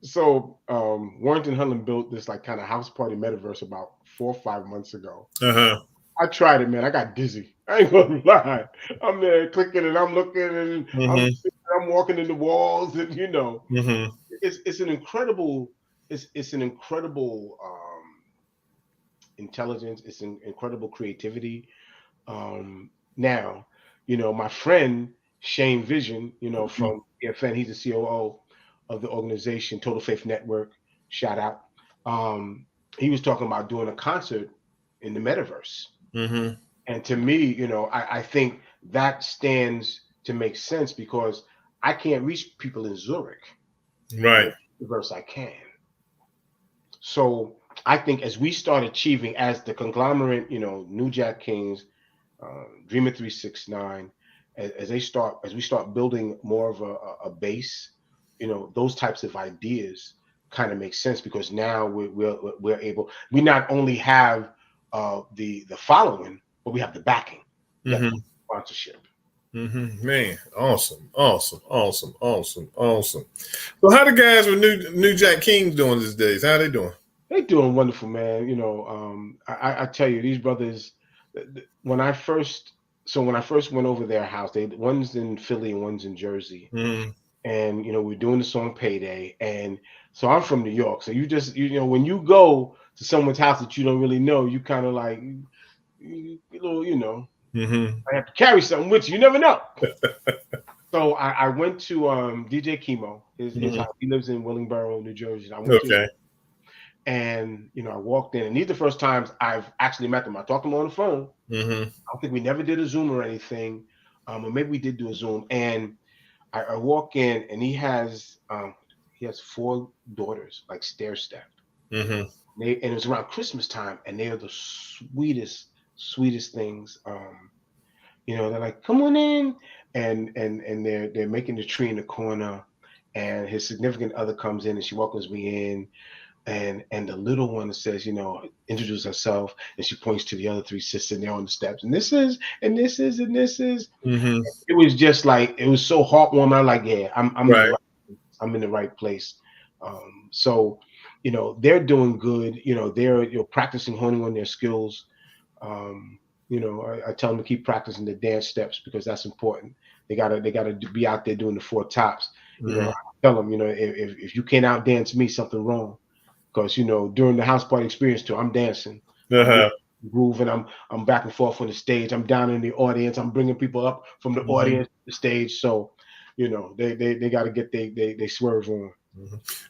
So Warrington Hunland built this like kind of house party metaverse about 4 or 5 months ago. I tried it, man. I got dizzy. I ain't gonna lie. I'm there clicking and I'm looking and I'm walking in the walls, and you know, it's an incredible intelligence. It's an incredible creativity. Now, you know, my friend Shane Vision, you know, from EFN, he's the COO of the organization Total Faith Network. Shout out. He was talking about doing a concert in the metaverse. And to me, you know, I think that stands to make sense, because I can't reach people in Zurich. Right. In the metaverse I can. So I think as we start achieving, as the conglomerate, you know, New Jack Kings, Dreamer 369, as we start building more of a base, you know, those types of ideas kind of make sense, because now we're able. We not only have the following, but we have the backing, the sponsorship. Man, awesome. So how the guys with New Jack Kings doing these days? How they doing? They're doing wonderful, man. You know, I tell you, these brothers. When I first went over their house, one's in Philly and one's in Jersey, and you know, we're doing the song "Payday," and so I'm from New York. So you know, when you go to someone's house that you don't really know, you kind of like, you know, I have to carry something with you. You never know. So I went to DJ Chemo. His house. He lives in Willingboro, New Jersey. I went to him, and you know, I walked in, and these are the first times I've actually met them. I talked to them on the phone. I don't think we never did a Zoom or anything, or maybe we did do a Zoom. And I walk in, and he has 4 daughters, like stair-stepped. And it was around Christmas time, and they are the sweetest things. You know, they're like, "Come on in," and they're making the tree in the corner, and his significant other comes in, and she welcomes me in, and the little one says, you know, introduce herself, and she points to the other 3 sisters, and they're on the steps, and this is. It was just like, it was so heartwarming. I'm like, yeah, I'm in the right place. So, you know, they're doing good. You know, they're practicing, honing on their skills. You know, I tell them to keep practicing the dance steps, because that's important. They gotta be out there doing the 4 tops. You know, I tell them, you know, if you can't out dance me, something wrong. Because, you know, during the house party experience too, I'm dancing, I'm grooving, I'm back and forth on the stage, I'm down in the audience, I'm bringing people up from the audience to the stage. So, you know, they got to get they swerve on.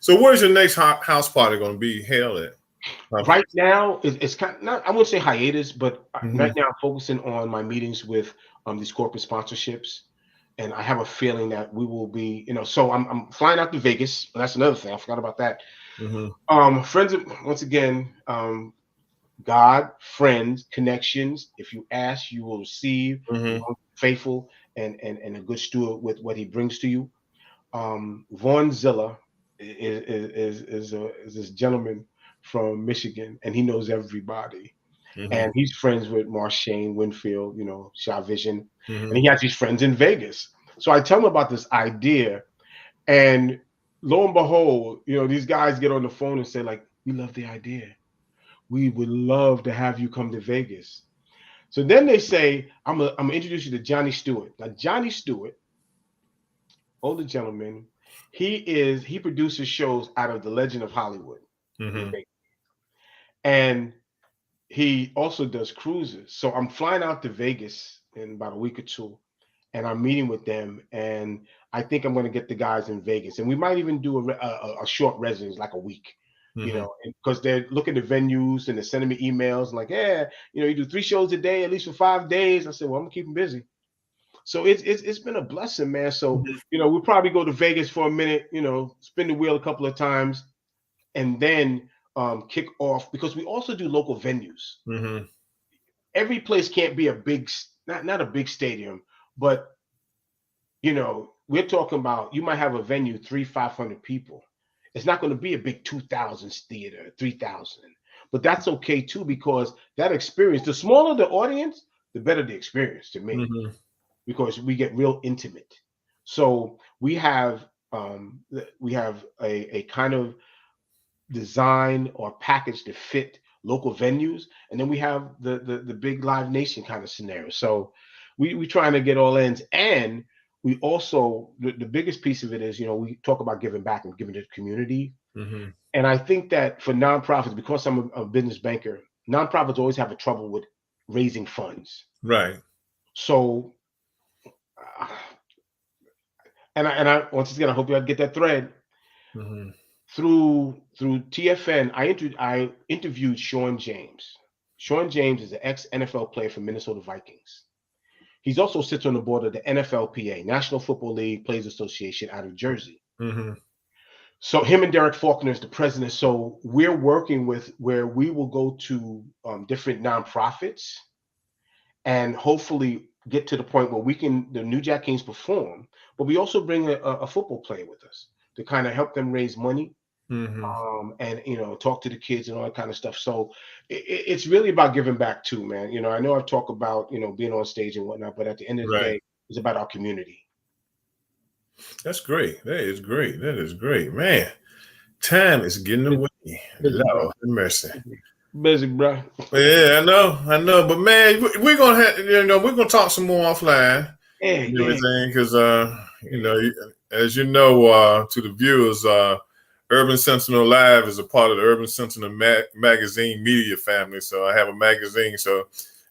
So where's your next house party going to be held at? Right now, it's kind of not, I wouldn't say hiatus, but right now I'm focusing on my meetings with these corporate sponsorships. And I have a feeling that we will be, you know, so I'm flying out to Vegas. That's another thing. I forgot about that. Friends, once again, God, friends, connections. If you ask, you will receive. Faithful and a good steward with what he brings to you. Vaughn Zilla is this gentleman from Michigan, and he knows everybody. And he's friends with Marshane Winfield, you know, Shaw Vision, and he has these friends in Vegas. So I tell him about this idea, and lo and behold, you know, these guys get on the phone and say, like, we love the idea. We would love to have you come to Vegas. So then they say, I'm gonna introduce you to Johnny Stewart. Now, Johnny Stewart, older gentleman, he produces shows out of the Legend of Hollywood. And he also does cruises. So I'm flying out to Vegas in about a week or 2, and I'm meeting with them. And I think I'm going to get the guys in Vegas, and we might even do a short residence, like a week, you know, because they're looking at venues and they're sending me emails like, yeah, you know, you do 3 shows a day, at least for 5 days. I said, well, I'm gonna keep them busy. So it's been a blessing, man. So, you know, we'll probably go to Vegas for a minute, you know, spin the wheel a couple of times, and then kick off, because we also do local venues. every place can't be a big, not a big stadium, but we're talking about, you might have a venue 500 people. It's not going to be a big 2,000 theater, 3,000, but that's okay too, because that experience, the smaller the audience, the better the experience to me, because we get real intimate. So we have a kind of design or package to fit local venues, and then we have the big Live Nation kind of scenario. So we trying to get all ends, and we also, the biggest piece of it is, we talk about giving back and giving to the community. And I think that for nonprofits, because I'm a business banker, nonprofits always have a trouble with raising funds. Right. So, and I once again, I hope you get that thread. Through TFN, I interviewed Sean James. Sean James is an ex-NFL player for Minnesota Vikings. He's also sits on the board of the NFLPA, National Football League Players Association, out of Jersey. So him and Derek Faulkner is the president. So we're working with where we will go to different nonprofits and hopefully get to the point where the New Jack Kings perform, but we also bring a football player with us to kind of help them raise money. And talk to the kids and all that kind of stuff. So it's really about giving back too, man. I know I've talked about being on stage and whatnot, but at the end of the day, it's about our community. That's great. That is great. That is great, man. Time is getting away. Lord have mercy. Busy, bro. Yeah, I know. But man, we're gonna have, we're gonna talk some more offline. And everything, because as you know, to the viewers, Urban Sentinel Live is a part of the Urban Sentinel magazine media family. So I have a magazine, so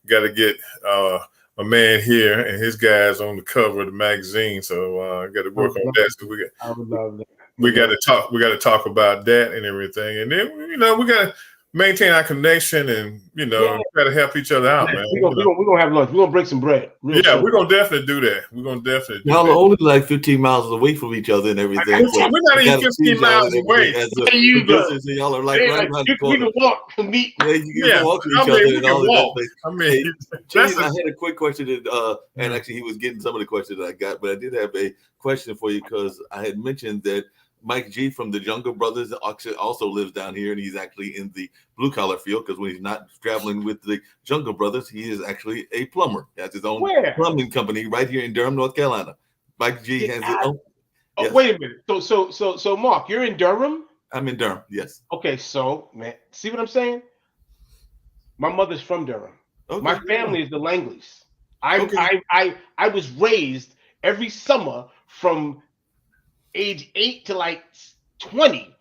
got to get a man here and his guys on the cover of the magazine. So I got to work on that. So I would love that. We got to talk. We got to talk about that and everything, and then we got to maintain our connection and try to help each other out, man. We're gonna have lunch. We're gonna break some bread. We're gonna definitely do that. We're gonna definitely. Y'all are only like 15 miles away from each other and everything. We're not even 15 miles away. Y'all are like right around the corner. We can walk and meet. Yeah, you can walk to each other and all that. I mean, I had a quick question, and actually he was getting some of the questions that I got, but I did have a question for you because I had mentioned that Mike G from the Jungle Brothers also lives down here, and he's actually in the blue collar field because when he's not traveling with the Jungle Brothers, he is actually a plumber. He has his own plumbing company right here in Durham, North Carolina. Mike G has his own. Oh, yes. Wait a minute. So, Mark, you're in Durham? I'm in Durham. Yes. Okay, so man, see what I'm saying? My mother's from Durham. Okay, my family is the Langleys. I was raised every summer from age 8 to like 20.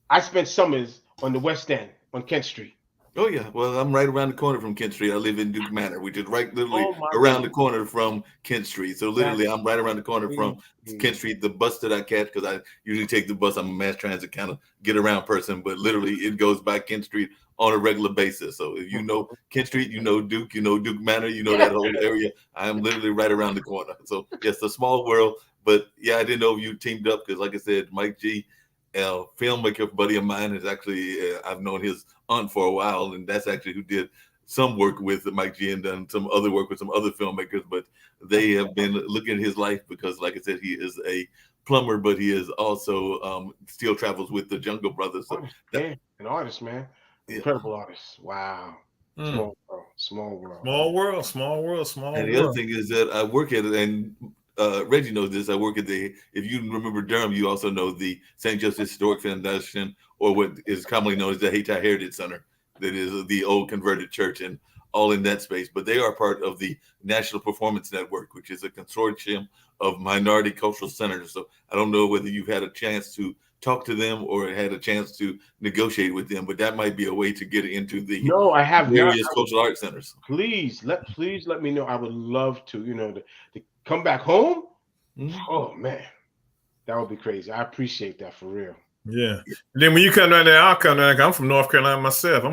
I spent summers on the West End on Kent Street. Oh yeah, well I'm right around the corner from Kent Street. I live in Duke Manor, which is literally around the corner from Kent Street. So literally, I'm right around the corner from Kent Street. The bus that I catch, because I usually take the bus. I'm a mass transit kind of get around person, but literally it goes by Kent Street on a regular basis. So if you know Kent Street, you know Duke Manor, that whole area. I am literally right around the corner. So yes, a small world. But yeah, I didn't know if you teamed up because, like I said, Mike G, filmmaker buddy of mine, is actually I've known his aunt for a while, and that's actually who did some work with Mike G and done some other work with some other filmmakers. But they have been looking at his life because, like I said, he is a plumber, but he is also still travels with the Jungle Brothers. So an artist, man, incredible artist. Wow. Small world. And the other thing is that I work at it, and Reggie knows this. I work at if you remember Durham, you also know the St. Joseph's Historic Foundation, or what is commonly known as the Hayti Heritage Center. That is the old converted church, and all in that space. But they are part of the National Performance Network, which is a consortium of minority cultural centers. So I don't know whether you've had a chance to talk to them or had a chance to negotiate with them, but that might be a way to get into the I have various cultural arts centers. Please let me know. I would love to, to come back home. Oh man, that would be crazy. I appreciate that for real. Yeah. Then when you come down there, I'll come down there. I'm from North Carolina myself.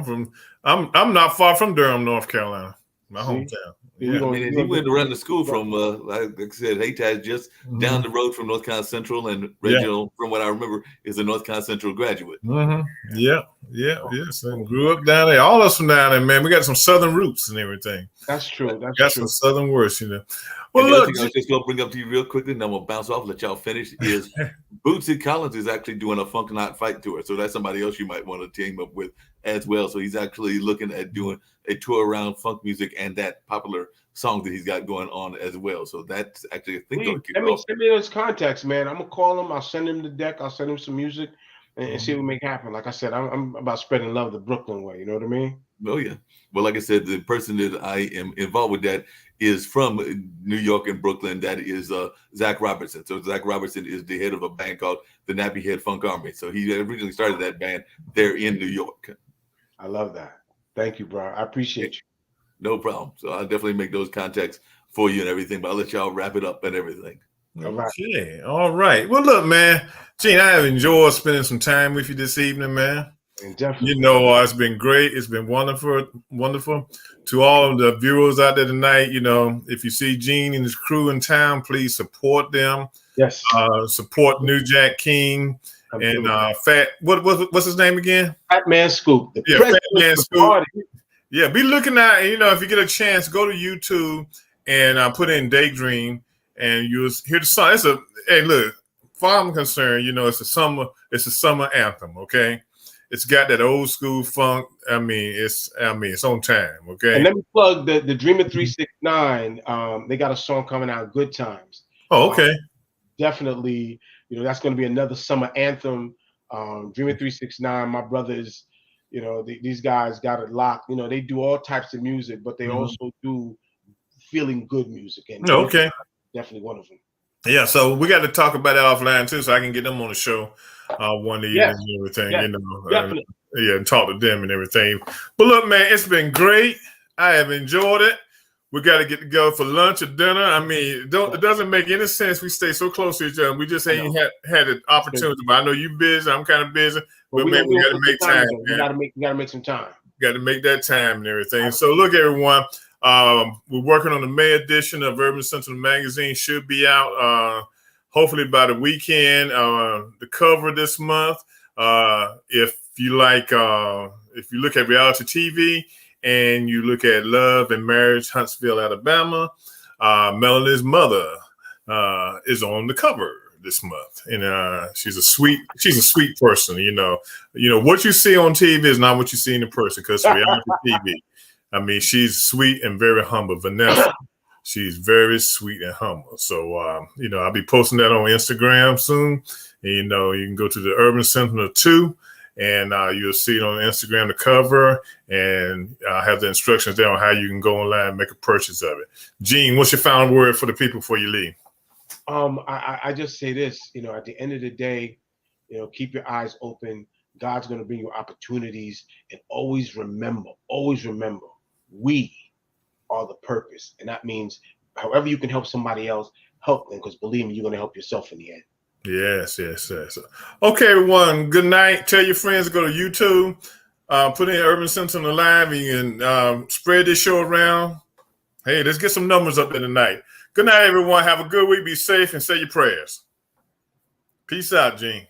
I'm not far from Durham, North Carolina, my hometown. Yeah. He went around the school from, like I said, Haytaz just down the road from North Carolina Central, and Reginald, from what I remember, is a North Carolina Central graduate. Yes, and grew up down there. All of us from down there, man. We got some Southern roots and everything. That's true. Got some Southern words, you know. Well, and look, I was just gonna bring up to you real quickly, and I'm gonna bounce off, let y'all finish. Is Bootsy Collins is actually doing a Funk Night Fight tour, so that's somebody else you might want to team up with as well. So he's actually looking at doing a tour around funk music and that popular song that he's got going on as well. So that's actually a thing. Send me those contacts, man. I'm gonna call him. I'll send him the deck. I'll send him some music and see what we make happen. Like I said, I'm about spreading love the Brooklyn way. You know what I mean? Oh yeah. Well, like I said, the person that I am involved with that is from New York and Brooklyn. That is Zach Robertson. So Zach Robertson is the head of a band called the Nappy Head Funk Army. So he originally started that band there in New York. I love that. Thank you, bro. I appreciate you. No problem. So I'll definitely make those contacts for you and everything, but I'll let y'all wrap it up and everything. Okay. All right. Well, look, man, Gene, I have enjoyed spending some time with you this evening, man. Definitely. You know, it's been great. It's been wonderful. To all of the viewers out there tonight, you know, if you see Gene and his crew in town, please support them. Yes. Support New Jack King and what's his name again? Fat Man Scoop. Fat Man Scoop. Yeah, be looking at, you know, if you get a chance, go to YouTube and put in Daydream and you'll hear the song. Hey, look, far I'm concerned, you know, it's a summer anthem, okay? It's got that old school funk. It's on time, okay? And let me plug the Dreamer 369. They got a song coming out, Good Times. Oh, okay. Definitely, you know, that's going to be another summer anthem. Dreamer 369, my brothers, you know, these guys got it locked. You know, they do all types of music, but they also do feeling good music. And definitely one of them. Yeah, so we got to talk about that offline too, so I can get them on the show one evening and everything. You know, definitely. And talk to them and everything. But look, man, it's been great. I have enjoyed it. We got to get to go for lunch or dinner. I mean, it doesn't make any sense we stay so close to each other. We just ain't had an opportunity. But I know you're busy. I'm kind of busy. But man, we got to make time. We got to make some time. Got to make that time and everything. So look, everyone, we're working on the May edition of Urban Sentinel magazine. Should be out hopefully by the weekend. The cover this month. If you look at reality TV and you look at Love and Marriage, Huntsville, Alabama, Melanie's mother is on the cover this month, and she's a sweet person. You know what you see on TV is not what you see in person, because reality TV. I mean, she's sweet and very humble. Vanessa, she's very sweet and humble. So I'll be posting that on Instagram soon. And, you know, you can go to the Urban Sentinel 2, and you'll see it on Instagram, the cover, and I have the instructions there on how you can go online and make a purchase of it. Gene, what's your final word for the people before you leave? I just say this, you know, at the end of the day, you know, keep your eyes open. God's going to bring you opportunities, and always remember, we are the purpose. And that means however you can help somebody else, help them, because believe me, you're going to help yourself in the end. Yes. Okay, everyone, good night. Tell your friends to go to YouTube, put in Urban Sentinel Live, and you can spread this show around. Hey, let's get some numbers up there tonight. Good night, everyone. Have a good week. Be safe and say your prayers. Peace out, Gene.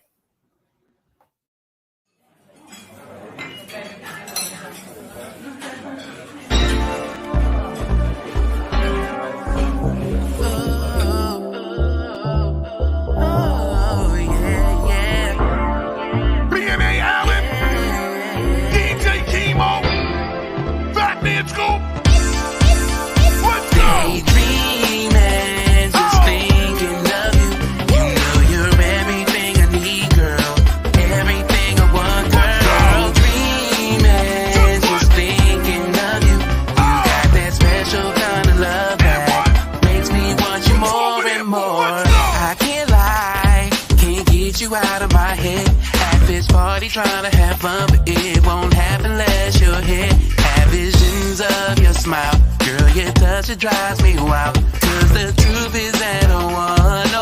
Trying to have fun, but it won't happen unless you're here. Have visions of your smile, girl, your touch, it drives me wild. Cause the truth is that I want no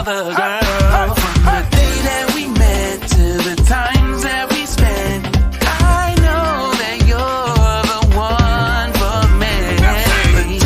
other girl. From the day that we met to the times that we spent, I know that you're the one for me.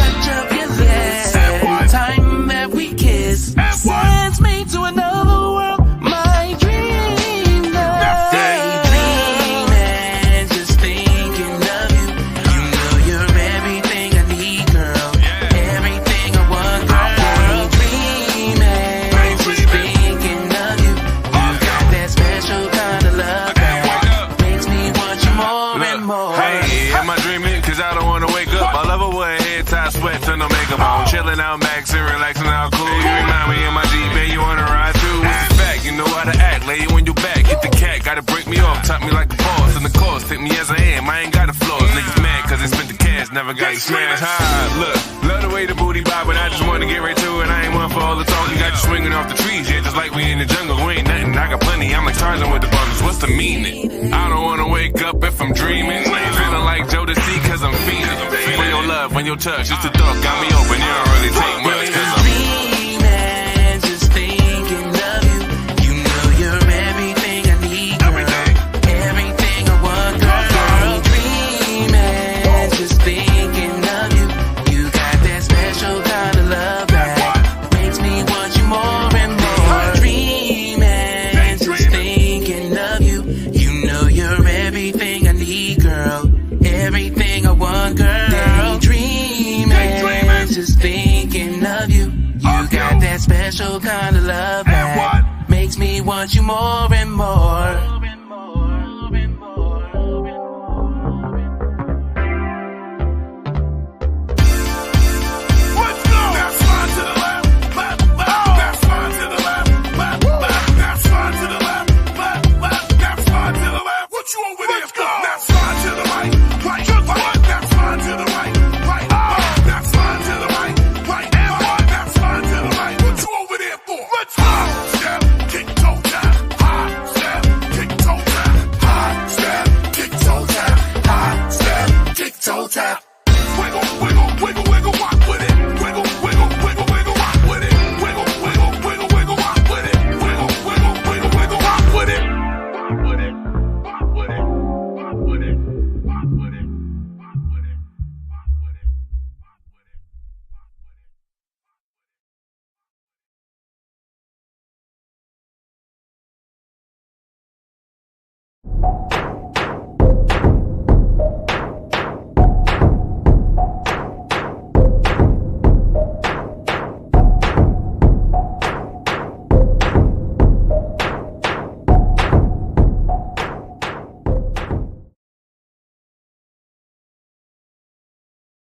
love her with head tie, sweat till no makeup on. Chilling out, maxing, relaxing out cool. You remind me of my G-Man, you wanna ride through? What's the fact? You know how to act, lay you on your back. Hit the cat, gotta break me off, top me like a boss. And the course, take me as I am, I ain't got the flaws. Niggas mad cause they spent the cash, never got the smash. High, look, love the way the booty bob, but I just wanna get right to it. I ain't one for all the talk, you got you swinging off the trees, yeah, just like we in the jungle. We ain't nothing, I got plenty, I'm like Tarzan with the bundles. What's the meaning? I don't wanna wake up if I'm dreaming. Feeling like Joe to see cause I'm feeling. For your love, when your touch, just the thought got me open. You don't really take much cause I'm